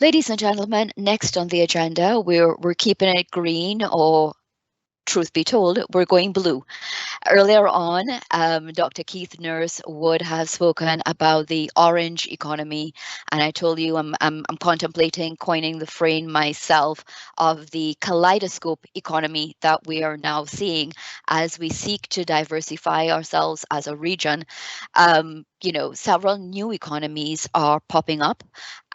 Ladies and gentlemen, next on the agenda, we're keeping it green, or truth be told, we're going blue. Earlier on, Dr. Keith Nurse would have spoken about the orange economy, and I told you I'm contemplating coining the phrase myself of the kaleidoscope economy that we are now seeing as we seek to diversify ourselves as a region. Several new economies are popping up,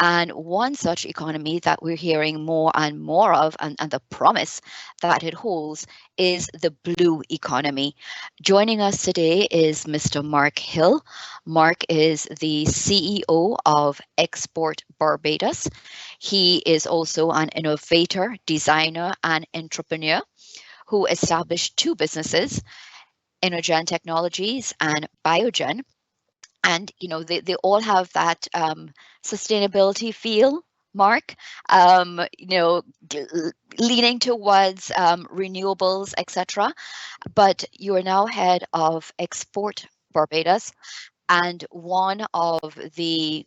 and one such economy that we're hearing more and more of, and the promise that it holds, is the blue economy. Joining us today is Mr. Mark Hill. Mark is the CEO of Export Barbados. He is also an innovator, designer, and entrepreneur who established two businesses, Inogen Technologies and Biogen. And they all have that sustainability feel, Mark, leaning towards renewables, etc. But you are now head of Export Barbados, and one of the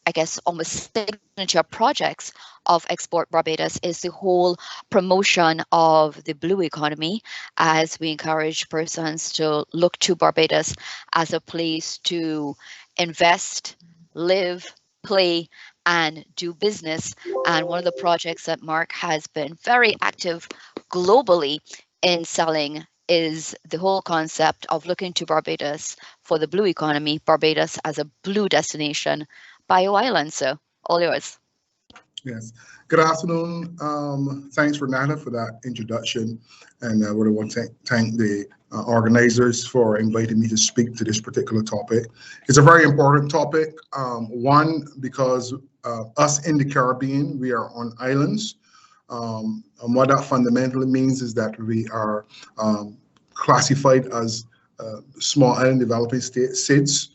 I guess almost signature projects of Export Barbados is the whole promotion of the blue economy, as we encourage persons to look to Barbados as a place to invest, live, play, and do business. And one of the projects that Mark has been very active globally in selling is the whole concept of looking to Barbados for the blue economy, Barbados as a blue destination, bio island. So all yours. Yes. Good afternoon. Thanks, Renata, for that introduction. And I would want to thank the organizers for inviting me to speak to this particular topic. It's a very important topic. One, because us in the Caribbean, we are on islands. And what that fundamentally means is that we are classified as small island developing states,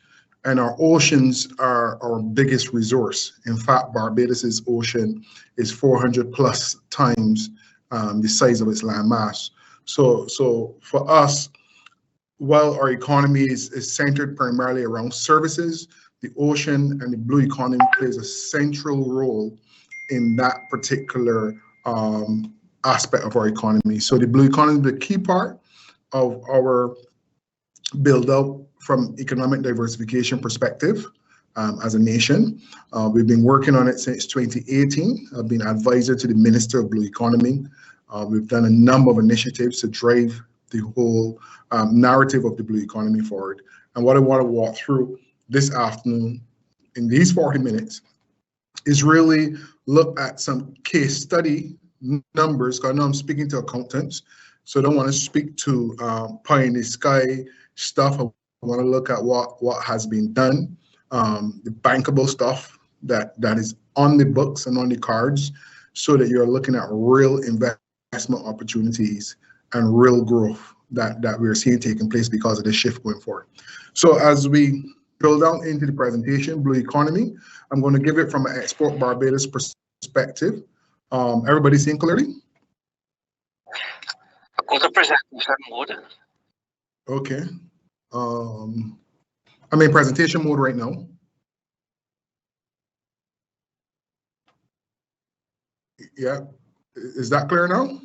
and our oceans are our biggest resource. In fact, Barbados's ocean is 400 plus times the size of its land mass. So for us, while our economy is centered primarily around services, the ocean and the blue economy plays a central role in that particular aspect of our economy. So the blue economy is the key part of our build up from economic diversification perspective as a nation. We've been working on it since 2018. I've been advisor to the Minister of Blue Economy. We've done a number of initiatives to drive the whole narrative of the blue economy forward. And what I want to walk through this afternoon in these 40 minutes is really look at some case study numbers, because I know I'm speaking to accountants, so I don't want to speak to pie in the sky stuff. I want to look at what has been done, the bankable stuff that is on the books and on the cards, so that you're looking at real investment opportunities and real growth that we're seeing taking place because of this shift going forward. So as we build out into the presentation, blue economy, I'm going to give it from an Export Barbados perspective. Everybody seeing clearly? Go to presentation mode. Okay. I'm in presentation mode right now. Yeah. Is that clear now?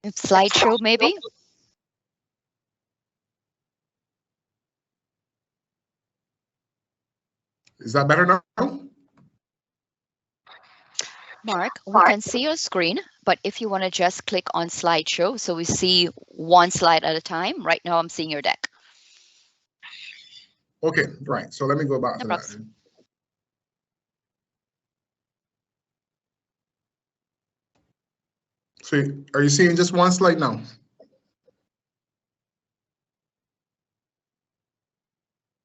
Slideshow, maybe? Is that better now? Mark, we can see your screen, but if you want to just click on slideshow so we see one slide at a time. Right now I'm seeing your deck. Okay, right. So let me go back to that then. So are you seeing just one slide now?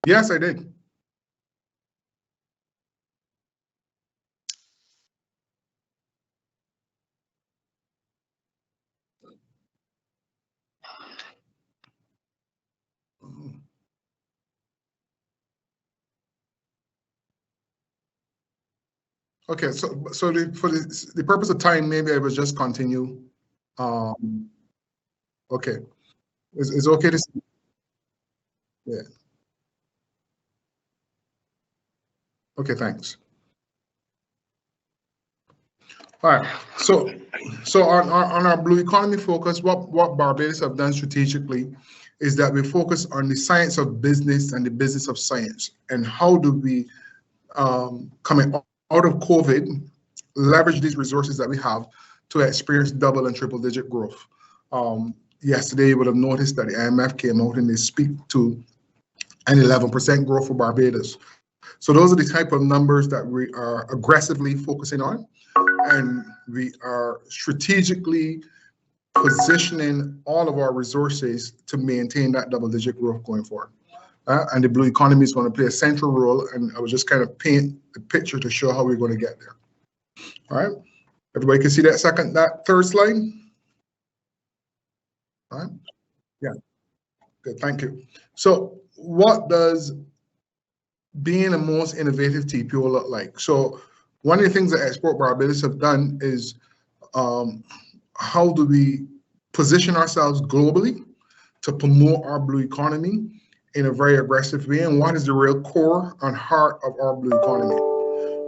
Yes, I did. Okay, so for the purpose of time, maybe I will just continue. Okay, it's okay to see. Yeah. Okay, thanks. All right. So on our blue economy focus, what Barbados have done strategically is that we focus on the science of business and the business of science, and how do we coming out of COVID leverage these resources that we have to experience double and triple digit growth. Yesterday, you would have noticed that the IMF came out and they speak to an 11% growth for Barbados. So those are the type of numbers that we are aggressively focusing on, and we are strategically positioning all of our resources to maintain that double-digit growth going forward. And the blue economy is going to play a central role, and I was just kind of paint the picture to show how we're going to get there. All right, everybody can see that third slide? All right, yeah, good, thank you. So what does being the most innovative TPO look like? So one of the things that Export Barbados have done is how do we position ourselves globally to promote our blue economy in a very aggressive way, and what is the real core and heart of our blue economy?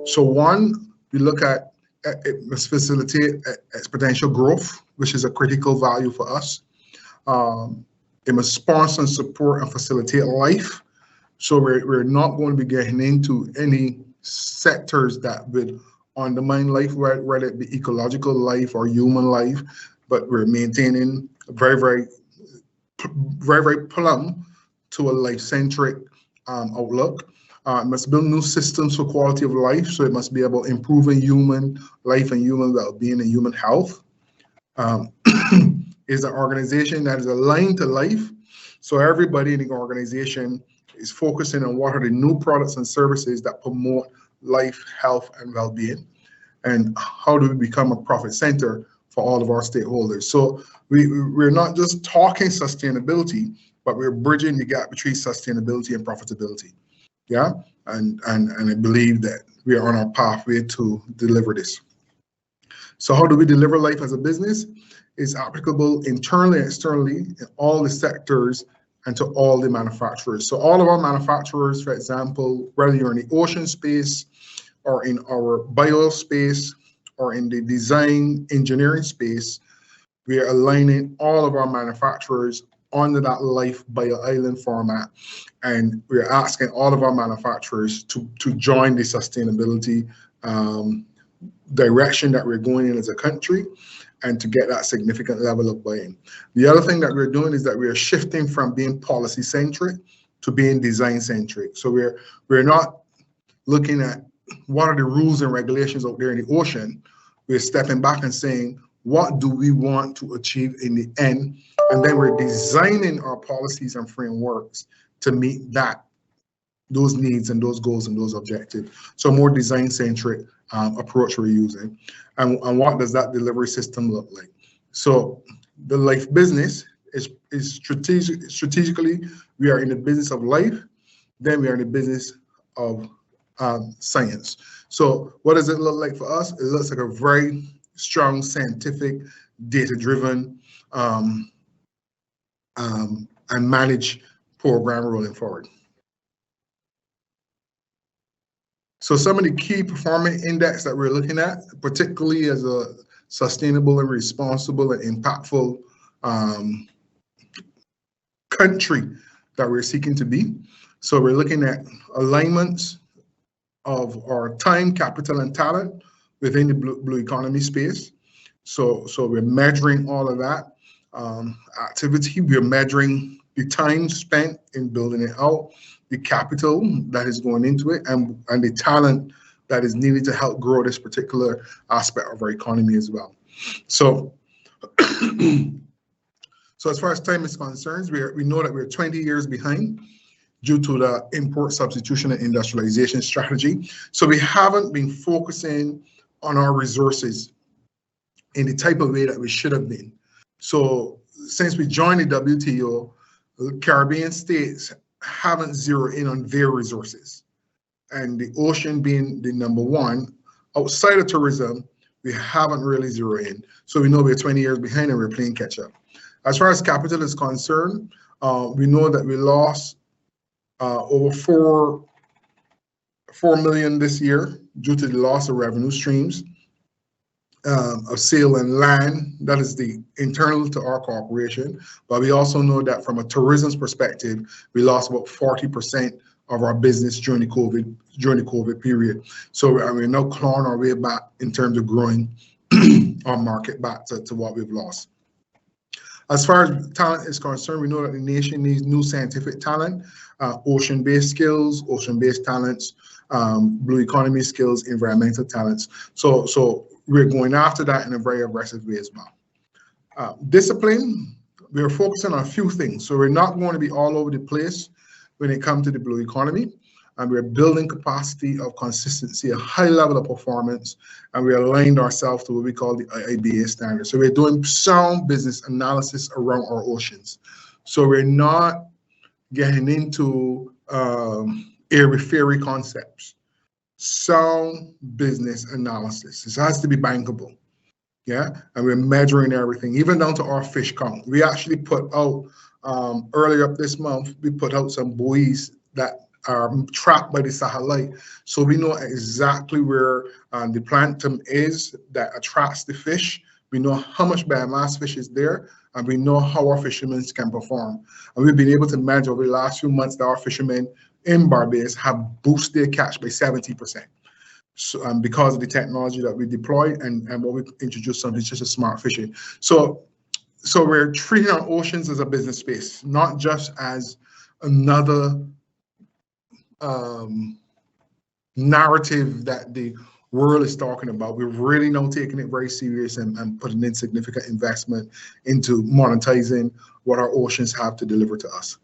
So one, we look at it must facilitate exponential growth, which is a critical value for us. It must sponsor and support and facilitate life. So we're not going to be getting into any sectors that would undermine life, whether it be ecological life or human life, but we're maintaining a very plumb to a life-centric outlook. It must build new systems for quality of life, so it must be about improving human life and human well-being and human health. Is an organization that is aligned to life, so everybody in the organization is focusing on what are the new products and services that promote life, health, and well-being, and how do we become a profit center for all of our stakeholders. So we're not just talking sustainability, but we're bridging the gap between sustainability and profitability. Yeah, and I believe that we are on our pathway to deliver this. So how do we deliver life as a business? It's applicable internally and externally in all the sectors and to all the manufacturers. So all of our manufacturers, for example, whether you're in the ocean space or in our bio space or in the design engineering space, we are aligning all of our manufacturers under that life bio island format. And we're asking all of our manufacturers to join the sustainability direction that we're going in as a country, and to get that significant level of buy-in. The other thing that we're doing is that we're shifting from being policy-centric to being design-centric. So we're not looking at what are the rules and regulations out there in the ocean. We're stepping back and saying, what do we want to achieve in the end? And then we're designing our policies and frameworks to meet those needs and those goals and those objectives. So more design-centric approach we're using. And what does that delivery system look like? So the life business is strategically, we are in the business of life, then we are in the business of science. So what does it look like for us? It looks like a very strong scientific, data-driven and managed program rolling forward. So some of the key performance index that we're looking at, particularly as a sustainable and responsible and impactful country that we're seeking to be. So we're looking at alignments of our time, capital, and talent within the blue economy space. So we're measuring all of that activity. We're measuring the time spent in building it out, the capital that is going into it, and the talent that is needed to help grow this particular aspect of our economy as well. So, so as far as time is concerned, we know that we're 20 years behind due to the import substitution and industrialization strategy. So we haven't been focusing on our resources in the type of way that we should have been. So since we joined the WTO, the Caribbean states haven't zeroed in on their resources. And the ocean being the number one, outside of tourism, we haven't really zeroed in. So we know we're 20 years behind and we're playing catch up. As far as capital is concerned, we know that we lost over 4 million this year due to the loss of revenue streams. of sail and land. That is the internal to our corporation. But we also know that from a tourism perspective, we lost about 40% of our business during the COVID period. So we're now clawing our way back in terms of growing our market back to what we've lost. As far as talent is concerned, we know that the nation needs new scientific talent, ocean-based skills, ocean-based talents, blue economy skills, environmental talents. So we're going after that in a very aggressive way as well. Discipline, we're focusing on a few things. So we're not going to be all over the place when it comes to the blue economy. And we're building capacity of consistency, a high level of performance, and we aligned ourselves to what we call the IBA standard. So we're doing sound business analysis around our oceans. So we're not getting into airy-fairy concepts. Sound business analysis. This has to be bankable. Yeah, and we're measuring everything, even down to our fish count. We actually put out, earlier up this month, we put out some buoys that are trapped by the Sahara. So we know exactly where the plankton is that attracts the fish. We know how much biomass fish is there, and we know how our fishermen can perform. And we've been able to measure over the last few months that our fishermen in Barbados have boosted their catch by 70%. So, because of the technology that we deployed and what we introduced, something just a smart fishing. So we're treating our oceans as a business space, not just as another narrative that the world is talking about. We're really now taking it very serious and putting in significant investment into monetizing what our oceans have to deliver to us.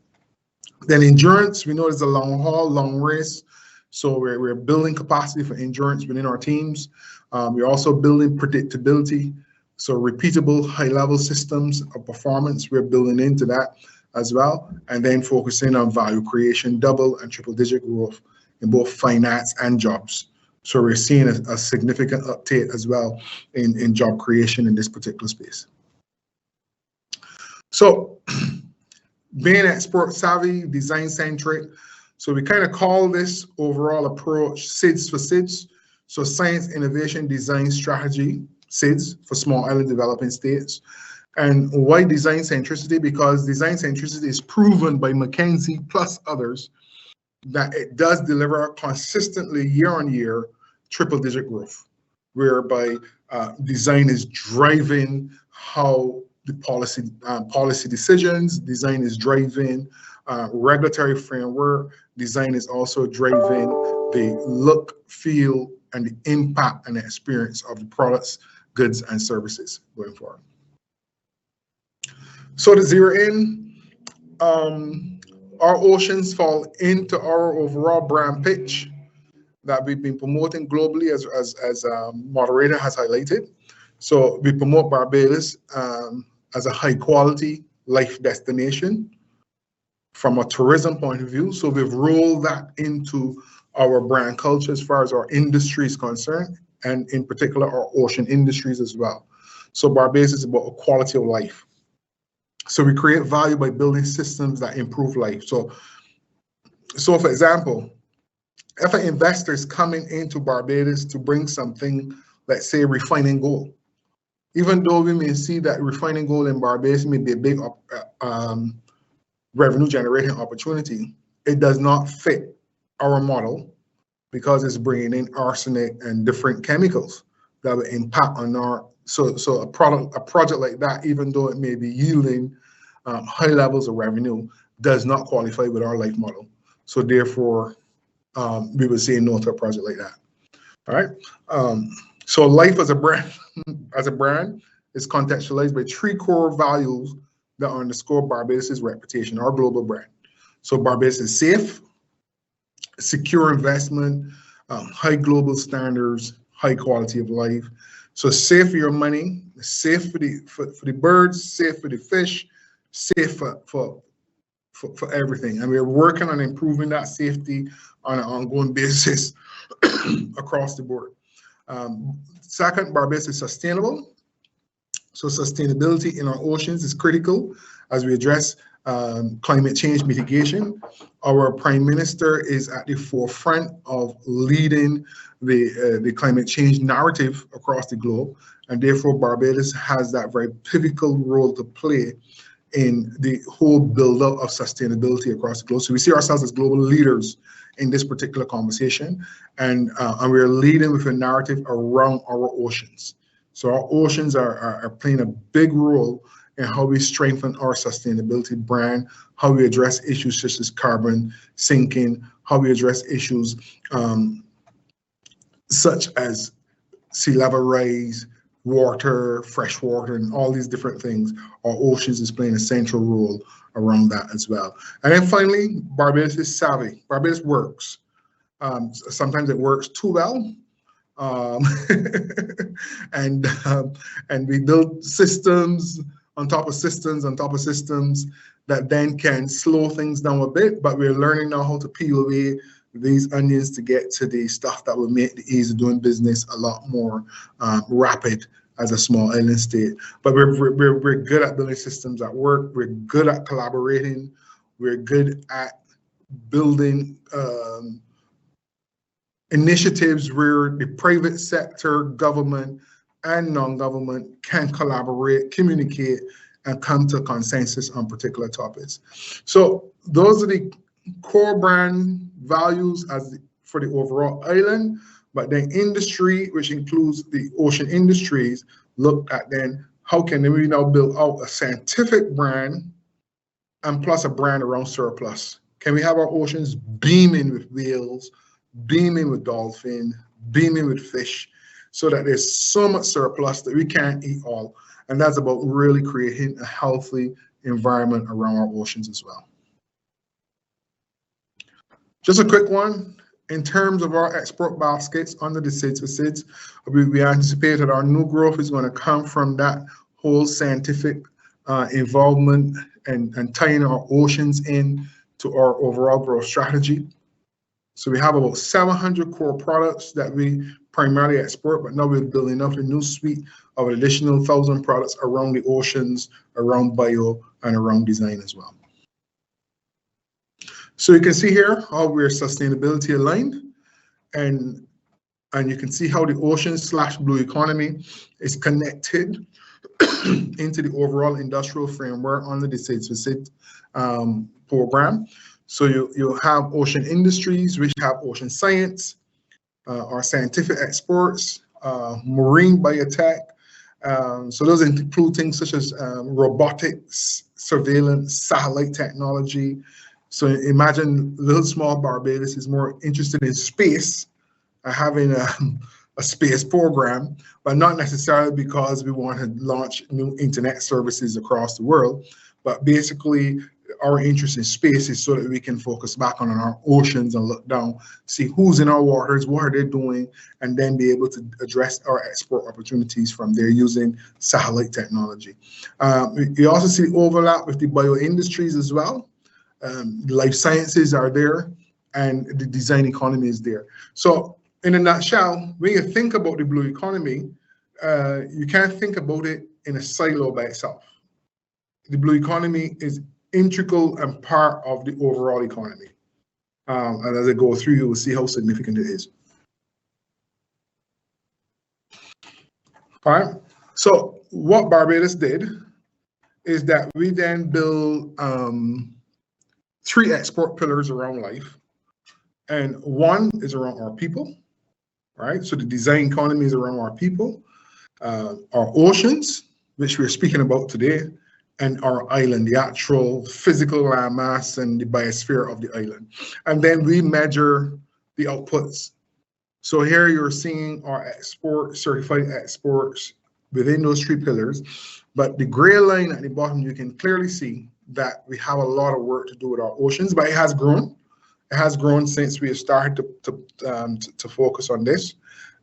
Then endurance, we know it's a long haul, long race. So we're building capacity for endurance within our teams. We're also building predictability. So repeatable high-level systems of performance, we're building into that as well, and then focusing on value creation, double and triple digit growth in both finance and jobs. So we're seeing a significant uptake as well in job creation in this particular space. So being export savvy, design centric. So we kind of call this overall approach SIDS for SIDS. So science, innovation, design, strategy, SIDS for small island developing states. And why design centricity? Because design centricity is proven by McKinsey plus others that it does deliver consistently year on year triple digit growth, whereby design is driving how the policy decisions, design is driving regulatory framework, design is also driving the look, feel, and the impact and the experience of the products, goods, and services going forward. So to zero in, our oceans fall into our overall brand pitch that we've been promoting globally, as moderator has highlighted. So we promote Barbados as a high quality life destination from a tourism point of view. So we've rolled that into our brand culture as far as our industry is concerned, and in particular our ocean industries as well. So Barbados is about a quality of life. So we create value by building systems that improve life. So for example, if an investor is coming into Barbados to bring something, let's say refining gold, even though we may see that refining gold in Barbados may be a big revenue generating opportunity, it does not fit our model because it's bringing in arsenic and different chemicals that will impact on our, so a project like that, even though it may be yielding high levels of revenue, does not qualify with our life model. So therefore, we would say no to a project like that. All right. So life as a brand, is contextualized by 3 core values that underscore Barbados' reputation, our global brand. So Barbados is safe, secure investment, high global standards, high quality of life. So safe for your money, safe for the birds, safe for the fish, safe for everything. And we're working on improving that safety on an ongoing basis across the board. Second, Barbados is sustainable. So sustainability in our oceans is critical as we address climate change mitigation. Our Prime Minister is at the forefront of leading the climate change narrative across the globe, and therefore Barbados has that very pivotal role to play in the whole build-up of sustainability across the globe. So we see ourselves as global leaders in this particular conversation, and we're leading with a narrative around our oceans. So our oceans are playing a big role in how we strengthen our sustainability brand, how we address issues such as carbon sinking, how we address issues such as sea level rise, water, fresh water, and all these different things. Our oceans is playing a central role around that as well. And then finally, Barbados is savvy. Barbados works. Sometimes it works too well. And we build systems on top of systems on top of systems that then can slow things down a bit, but we're learning now how to peel away these onions to get to the stuff that will make the ease of doing business a lot more rapid as a small island state. But we're good at building systems at work. We're good at collaborating. We're good at building initiatives where the private sector, government, and non-government can collaborate, communicate, and come to consensus on particular topics. So those are the core brand values for the overall island, but then industry, which includes the ocean industries, look at then how can we now build out a scientific brand and plus a brand around surplus. Can we have our oceans beaming with whales, beaming with dolphin, beaming with fish, so that there's so much surplus that we can't eat all. And that's about really creating a healthy environment around our oceans as well. Just a quick one, in terms of our export baskets under the SIDS for SIDS, we anticipate that our new growth is going to come from that whole scientific involvement and tying our oceans in to our overall growth strategy. So we have about 700 core products that we primarily export, but now we're building up a new suite of additional 1,000 products around the oceans, around bio, and around design as well. So you can see here how we're sustainability aligned, and you can see how the ocean/blue economy is connected into the overall industrial framework under the SIDS for SIDS program. So you have ocean industries, which have ocean science, our scientific exports, marine biotech. So those include things such as robotics, surveillance, satellite technology. So imagine little small Barbados is more interested in space, having a space program, but not necessarily because we want to launch new internet services across the world, but basically our interest in space is so that we can focus back on our oceans and look down, see who's in our waters, what are they doing, and then be able to address our export opportunities from there using satellite technology. You also see overlap with the bio industries as well. Life sciences are there, and the design economy is there. So in a nutshell, when you think about the blue economy, you can't think about it in a silo by itself. The blue economy is integral and part of the overall economy. And as I go through, you will see how significant it is. All right, so what Barbados did is that we then build 3 export pillars around life. And one is around our people, right? So the design economy is around our people, our oceans, which we're speaking about today, and our island, the actual physical landmass and the biosphere of the island. And then we measure the outputs. So here you're seeing our certified exports within those 3 pillars. But the gray line at the bottom, you can clearly see that we have a lot of work to do with our oceans, but it has grown. It has grown since we have started to focus on this.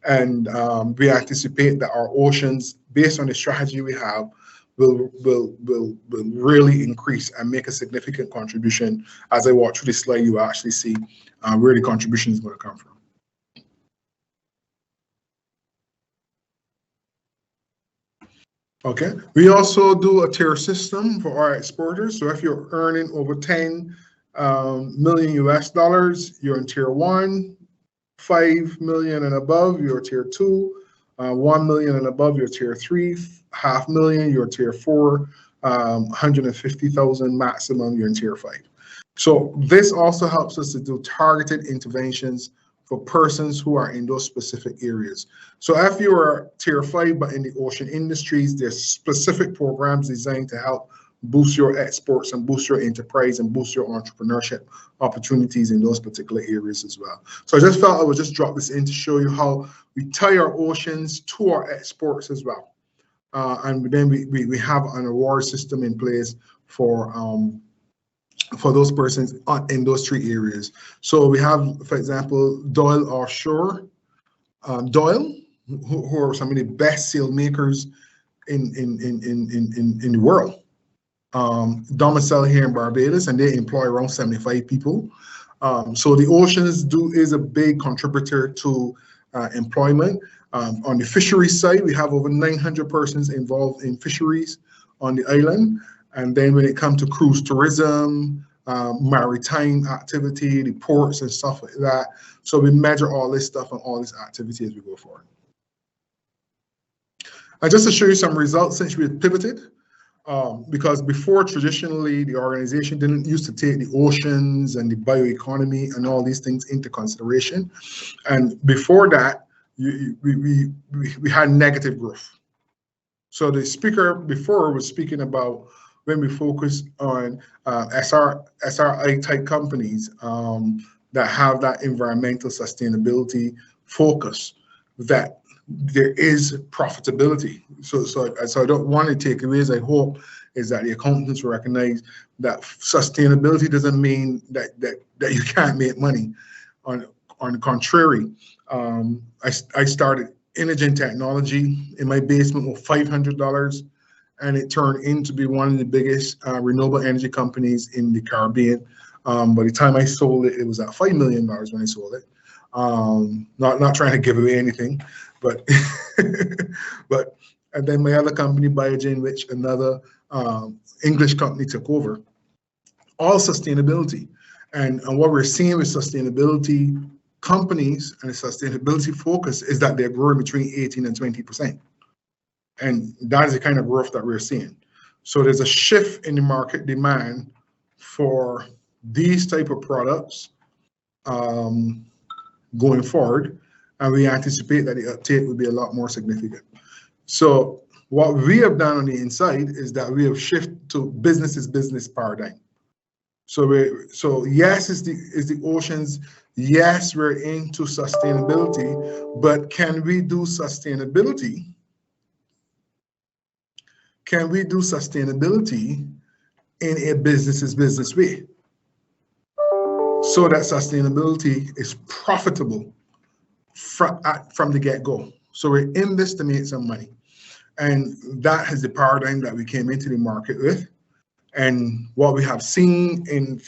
And we anticipate that our oceans, based on the strategy we have, will really increase and make a significant contribution. As I walk through this slide, you will actually see where the contribution is going to come from. Okay. We also do a tier system for our exporters. So if you're earning over 10 million US dollars, you're in tier 1. 5 million and above, you're tier 2. 1 million and above, you're tier 3. 500,000, you're tier 4. 150,000 maximum, you're in tier 5. So this also helps us to do targeted interventions for persons who are in those specific areas. So if you are tier 5 but in the ocean industries, there's specific programs designed to help boost your exports and boost your enterprise and boost your entrepreneurship opportunities in those particular areas as well. So I just felt I would just drop this in to show you how we tie our oceans to our exports as well. And then we have an award system in place for those persons in those 3 areas. So we have, for example, Doyle Offshore. Doyle, who are some of the best sail makers in the world. Domicile here in Barbados, and they employ around 75 people. So the oceans is a big contributor to employment. On the fisheries side, we have over 900 persons involved in fisheries on the island. And then when it comes to cruise tourism, maritime activity, the ports and stuff like that. So we measure all this stuff and all this activity as we go forward. And just to show you some results since we had pivoted, because before traditionally the organization didn't used to take the oceans and the bioeconomy and all these things into consideration. And before that, we had negative growth. So the speaker before was speaking about when we focus on SRI type companies that have that environmental sustainability focus, that there is profitability. So I don't want to take away, as I hope, is that the accountants recognize that sustainability doesn't mean that you can't make money. On the contrary, I started Inogen Technology in my basement with $500, and it turned into be one of the biggest renewable energy companies in the Caribbean. By the time I sold it, it was at $5 million when I sold it. Not trying to give away anything, but and then my other company, Biogen, which another English company took over, all sustainability. And what we're seeing with sustainability companies and the sustainability focus is that they're growing between 18 and 20%. And that is the kind of growth that we're seeing. So there's a shift in the market demand for these type of products going forward, and we anticipate that the uptake will be a lot more significant. So what we have done on the inside is that we have shifted to business paradigm. So yes, is the oceans. Yes, we're into sustainability, but can we do sustainability? Can we do sustainability in a business way, so that sustainability is profitable from the get-go? So we're in this to make some money. And that is the paradigm that we came into the market with. And what we have seen in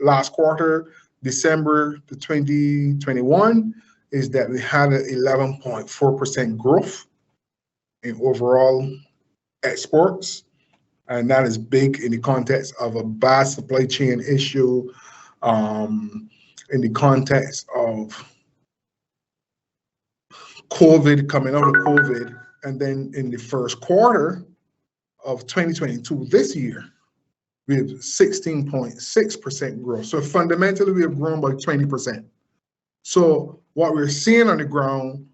last quarter, December 2021, is that we had an 11.4% growth in overall exports. And that is big in the context of a bad supply chain issue, in the context of COVID, coming out of COVID. And then in the first quarter of 2022, this year, we have 16.6% growth. So fundamentally, we have grown by 20%. So what we're seeing on the ground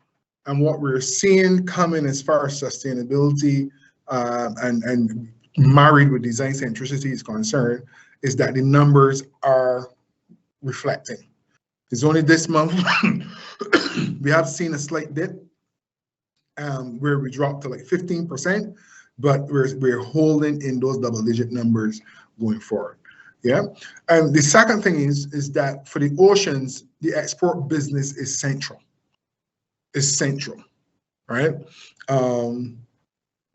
and what we're seeing coming as far as sustainability and married with design centricity is concerned, is that the numbers are reflecting. It's only this month we have seen a slight dip where we dropped to like 15%, but we're holding in those double-digit numbers going forward. Yeah, and the second thing is that for the oceans, the export business is central. It's central, right?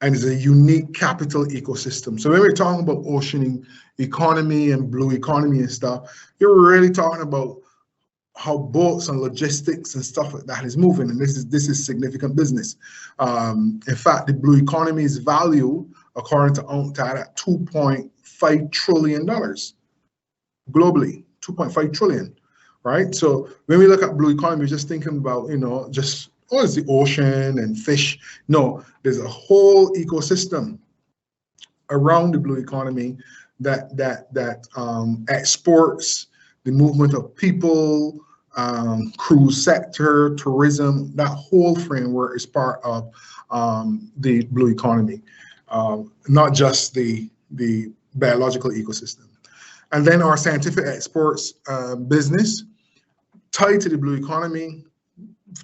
And it's a unique capital ecosystem. So when we're talking about ocean economy and blue economy and stuff, you're really talking about how boats and logistics and stuff like that is moving, and this is significant business. In fact, the blue economy is valued, according to UNCTAD, at $2.5 trillion globally. 2.5 trillion, right? So when we look at blue economy, we're just thinking about, just it's the ocean and fish. No, there's a whole ecosystem around the blue economy that exports, the movement of people, cruise sector, tourism. That whole framework is part of the blue economy, not just the biological ecosystem. And then our scientific exports business tied to the blue economy,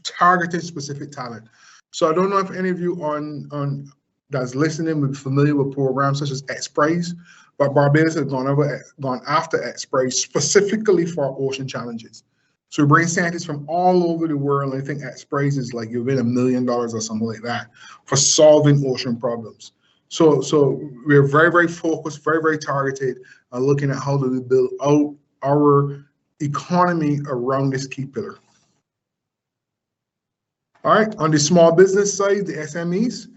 targeted specific talent. So I don't know if any of you on that's listening would be familiar with programs such as XPRIZE, but Barbados has gone after XPRIZE specifically for our ocean challenges. So we bring scientists from all over the world. I think XPRIZE is like you win $1 million or something like that for solving ocean problems. So we're very, very focused, very, very targeted, looking at how do we build out our economy around this key pillar. All right, on the small business side, the SMEs,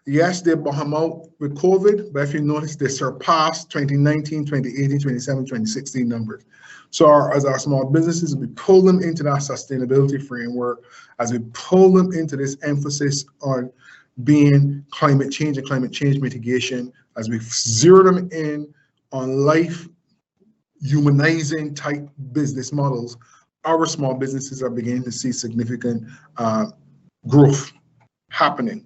yes, they bottom out with COVID, but if you notice, they surpassed 2019, 2018, 2017, 2016 numbers. So as our small businesses, we pull them into that sustainability framework, as we pull them into this emphasis on being climate change and climate change mitigation, as we zero them in on life humanizing type business models, our small businesses are beginning to see significant growth happening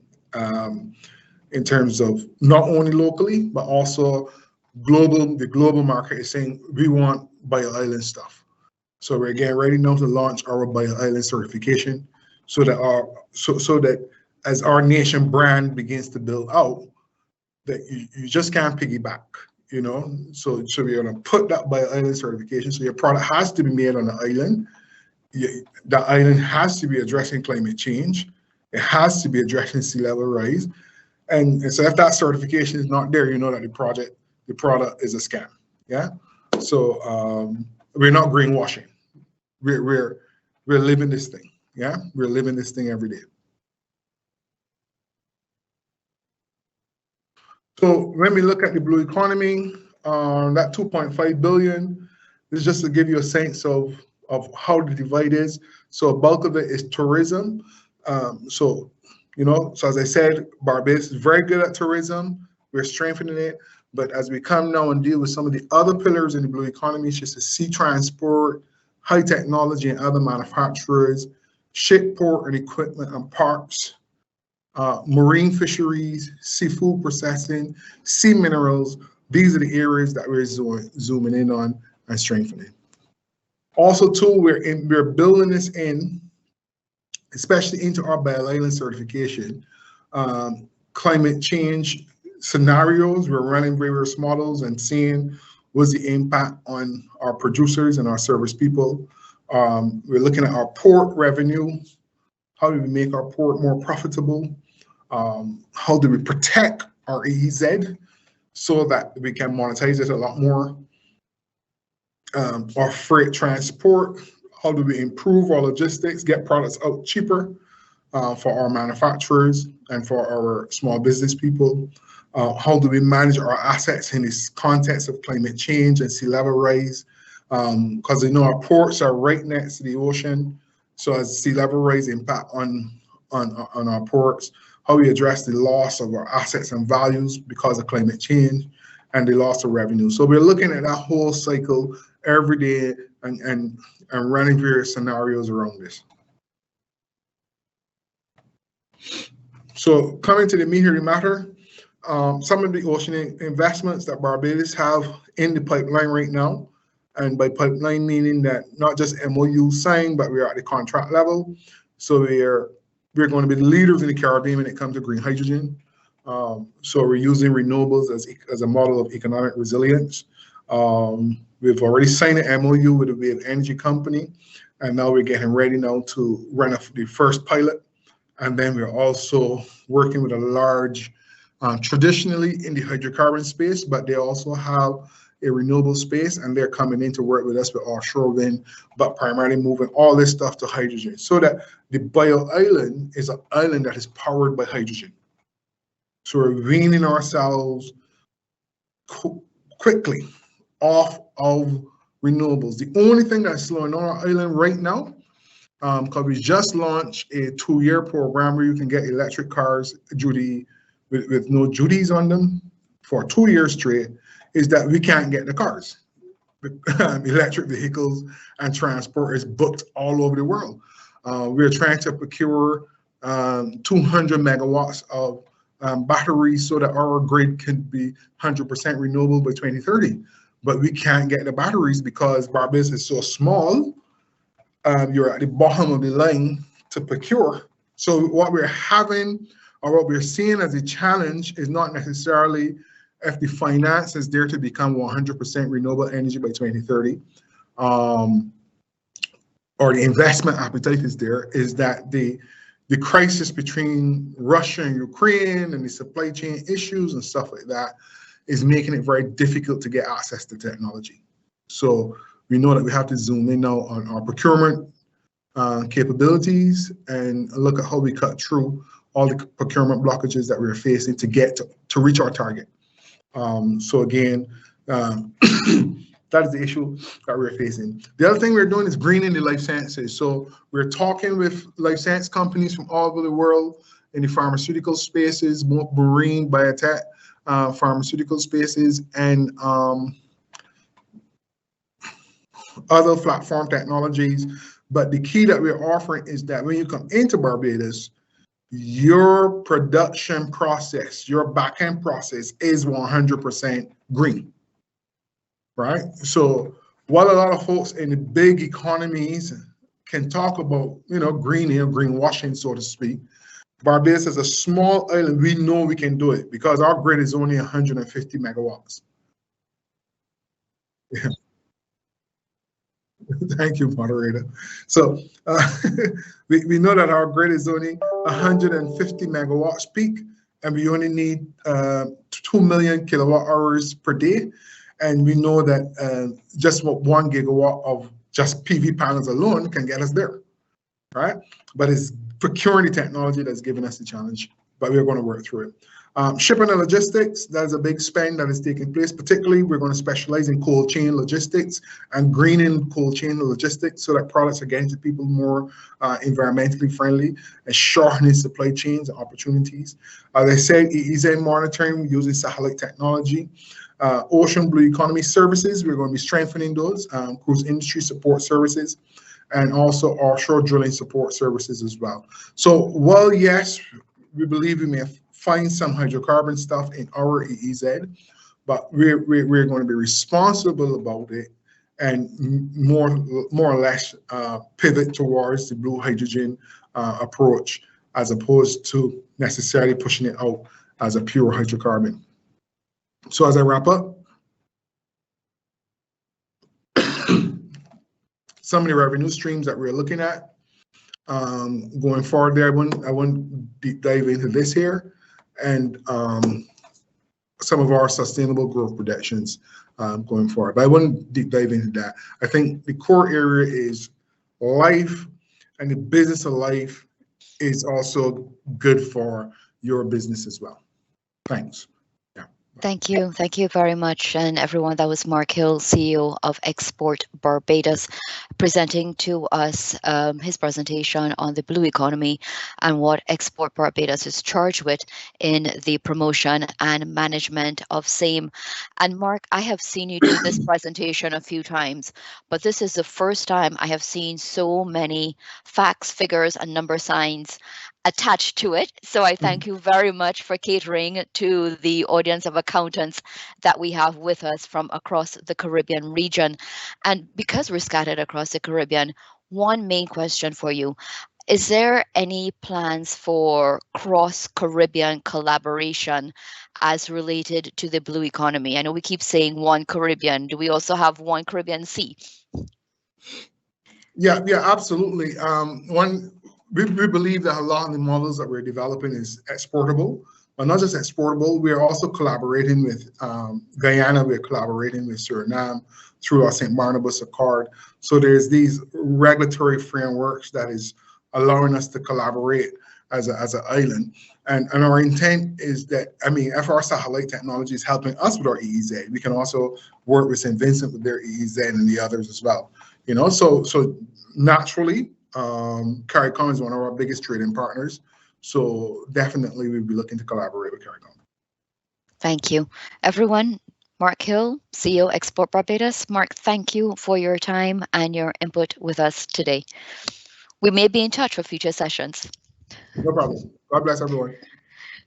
in terms of not only locally, but also global. The global market is saying we want bio-island stuff. So we're getting ready now to launch our bio-island certification so that as our nation brand begins to build out, that you just can't piggyback, So we're gonna put that bio-island certification. So your product has to be made on the island. The island has to be addressing climate change. It has to be addressing sea level rise. And so if that certification is not there, you know that the product is a scam. Yeah. So we're not greenwashing. We're living this thing. Yeah. We're living this thing every day. So when we look at the blue economy, that 2.5 billion is just to give you a sense of how the divide is. So a bulk of it is tourism. So as I said, Barbados is very good at tourism. We're strengthening it. But as we come now and deal with some of the other pillars in the blue economy, such as sea transport, high technology and other manufacturers, ship, port and equipment and parks, marine fisheries, seafood processing, sea minerals, these are the areas that we're zooming in on and strengthening. Also, too, we're building this in, especially into our bio-island certification, climate change scenarios. We're running various models and seeing what's the impact on our producers and our service people. We're looking at our port revenue. How do we make our port more profitable? How do we protect our EEZ so that we can monetize it a lot more? Our freight transport, how do we improve our logistics, get products out cheaper for our manufacturers and for our small business people? How do we manage our assets in this context of climate change and sea level rise? Because our ports are right next to the ocean. So as sea level rise impact on our ports, how we address the loss of our assets and values because of climate change and the loss of revenue. So we're looking at that whole cycle every day and running various scenarios around this. So coming to the meat of the matter, some of the ocean investments that Barbados have in the pipeline right now, and by pipeline meaning that not just MOU signed, but we're at the contract level. So we're going to be the leaders in the Caribbean when it comes to green hydrogen. So we're using renewables as a model of economic resilience. We've already signed an MOU with a wave energy company, and now we're getting ready now to run the first pilot. And then we're also working with a large, traditionally in the hydrocarbon space, but they also have a renewable space, and they're coming in to work with us with offshore wind, but primarily moving all this stuff to hydrogen, so that the bio island is an island that is powered by hydrogen. So we're weaning ourselves quickly off of renewables. The only thing that's slowing on our island right now, because we just launched a 2-year program where you can get electric cars with no duties on them for 2 years straight, is that we can't get the cars. Electric vehicles and transport is booked all over the world. We're trying to procure 200 megawatts of batteries so that our grid can be 100% renewable by 2030. But we can't get the batteries because Barbados is so small. You're at the bottom of the line to procure. So what we're having, or what we're seeing as a challenge, is not necessarily if the finance is there to become 100% renewable energy by 2030, or the investment appetite is there, is that the crisis between Russia and Ukraine and the supply chain issues and stuff like that is making it very difficult to get access to technology. So we know that we have to zoom in now on our procurement capabilities and look at how we cut through all the procurement blockages that we're facing to get to reach our target. So again, that is the issue that we're facing. The other thing we're doing is greening the life sciences. So we're talking with life science companies from all over the world in the pharmaceutical spaces, both marine, biotech, pharmaceutical spaces, and other platform technologies. But the key that we're offering is that when you come into Barbados, your production process, your back-end process is 100% green, right? So while a lot of folks in the big economies can talk about, greening or greenwashing, so to speak, Barbados is a small island. We know we can do it because our grid is only 150 megawatts. Yeah. Thank you, moderator. So we know that our grid is only 150 megawatts peak, and we only need 2 million kilowatt hours per day. And we know that just 1 gigawatt of just PV panels alone can get us there, right? But it's procuring the technology that's given us the challenge, but we're going to work through it. Shipping and logistics, that is a big spend that is taking place. Particularly, we're going to specialize in cold chain logistics and greening cold chain logistics so that products are getting to people more environmentally friendly and shortening supply chains and opportunities. As I said, EEZ monitoring using satellite technology. Ocean blue economy services, we're going to be strengthening those, cruise industry support services, and also offshore drilling support services as well. So while yes, we believe we may find some hydrocarbon stuff in our EEZ, but we're going to be responsible about it and more or less pivot towards the blue hydrogen approach as opposed to necessarily pushing it out as a pure hydrocarbon. So as I wrap up, some of the revenue streams that we're looking at going forward there, I won't deep dive into this here, and some of our sustainable growth projections going forward. But I wouldn't deep dive into that. I think the core area is life, and the business of life is also good for your business as well. Thanks. Thank you. Thank you very much. And everyone, that was Mark Hill, CEO of Export Barbados, presenting to us his presentation on the blue economy and what Export Barbados is charged with in the promotion and management of same. And Mark, I have seen you do this presentation a few times, but this is the first time I have seen so many facts, figures, and number signs attached to it. So I thank you very much for catering to the audience of accountants that we have with us from across the Caribbean region. And because we're scattered across the Caribbean, one main question for you: is there any plans for cross-Caribbean collaboration as related to the blue economy? I know we keep saying one Caribbean. Do we also have one Caribbean Sea? Yeah, absolutely. We believe that a lot of the models that we're developing is exportable but not just exportable. We are also collaborating with Guyana. We're collaborating with Suriname through our St. Barnabas Accord. So there's these regulatory frameworks that is allowing us to collaborate as an island. And our intent is that, I mean, FR Satellite Technology is helping us with our EEZ. We can also work with St. Vincent with their EEZ and the others as well. You know, so naturally, CARICOM is one of our biggest trading partners. So definitely we'll be looking to collaborate with CARICOM. Thank you. Everyone, Mark Hill, CEO Export Barbados. Mark, thank you for your time and your input with us today. We may be in touch for future sessions. No problem. God bless everyone.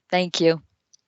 Thank you.